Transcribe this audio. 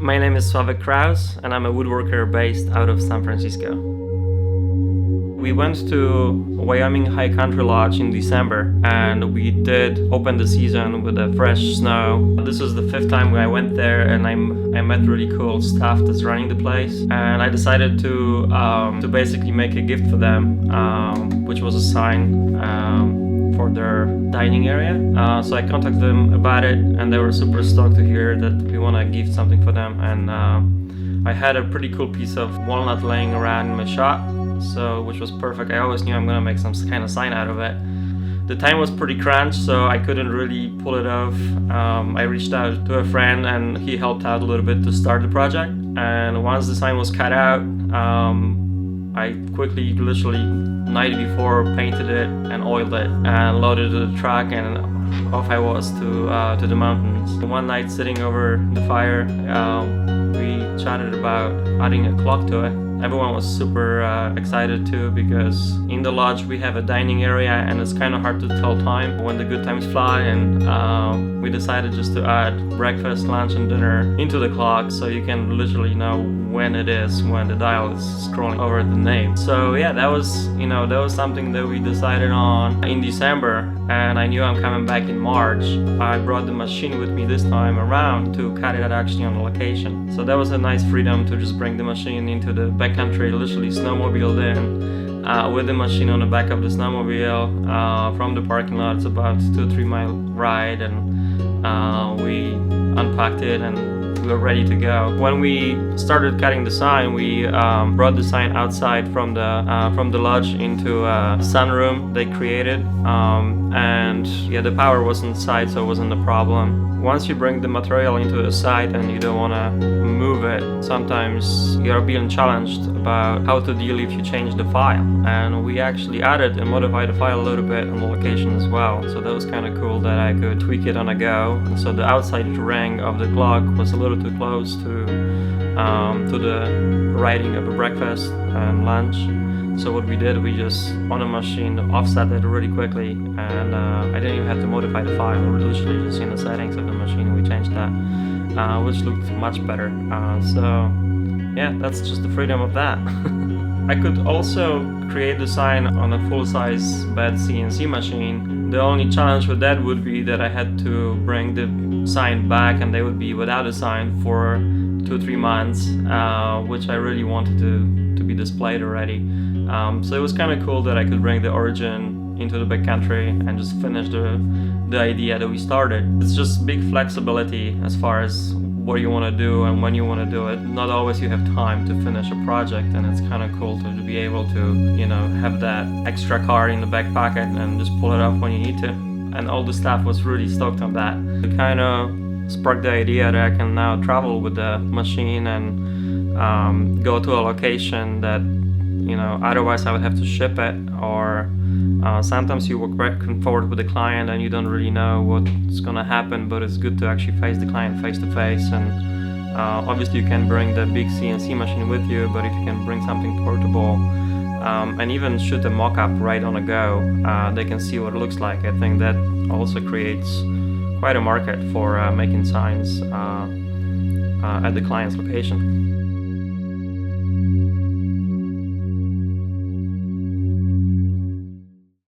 My name is Slawek Krauze and I'm a woodworker based out of San Francisco. We went to Wyoming High Country Lodge in December and we did open the season with a fresh snow. This was the 5th time I went there and I met really cool staff that's running the place. And I decided to basically make a gift for them, which was a sign for their dining area. So I contacted them about it and they were super stoked to hear that we want to give something for them. And I had a pretty cool piece of walnut laying around in my shop, which was perfect. I always knew I'm gonna make some kind of sign out of it. The time was pretty crunched, so I couldn't really pull it off. I reached out to a friend and he helped out a little bit to start the project. And once the sign was cut out, I quickly, literally night before, painted it and oiled it and loaded the truck, and off I was to the mountains. One night sitting over the fire, we chatted about adding a clock to it. Everyone was super excited too, because in the lodge we have a dining area and it's kind of hard to tell time when the good times fly, and we decided just to add breakfast, lunch and dinner into the clock so you can literally know when it is when the dial is scrolling over the name. So yeah, that was something that we decided on in December, and I knew I'm coming back in March. I brought the machine with me this time around to cut it actually on the location. So that was a nice freedom to just bring the machine into the backcountry, literally snowmobiled in with the machine on the back of the snowmobile from the parking lot. It's about 2-3 mile ride, and we unpacked it and we were ready to go. When we started cutting the sign, we brought the sign outside from the lodge into a sunroom they created, and yeah, the power was inside, so it wasn't a problem. Once you bring the material into a site and you don't want to move it, sometimes you're being challenged about how to deal if you change the file. And we actually added and modified the file a little bit on the location as well. So that was kind of cool that I could tweak it on a go. And so the outside ring of the clock was a little too close to the writing of a breakfast and lunch. So what we did, we just on the machine offset it really quickly, and I didn't even have to modify the file. We were literally just in the settings of the machine and we changed that, which looked much better. So yeah, that's just the freedom of that. I could also create the sign on a full-size bed CNC machine. The only challenge with that would be that I had to bring the sign back and they would be without a sign for 2-3 months, which I really wanted to be displayed already. So it was kind of cool that I could bring the origin into the backcountry and just finish the idea that we started. It's just big flexibility as far as what you want to do and when you want to do it. Not always you have time to finish a project, and it's kind of cool to be able to, have that extra car in the back pocket and just pull it off when you need to. And all the staff was really stoked on that. It kind of sparked the idea that I can now travel with the machine and go to a location that otherwise I would have to ship it, or sometimes you work back and forward with the client and you don't really know what's gonna happen, but it's good to actually face the client face to face. And obviously you can bring the big CNC machine with you, but if you can bring something portable and even shoot a mock-up right on the go, they can see what it looks like. I think that also creates quite a market for making signs at the client's location.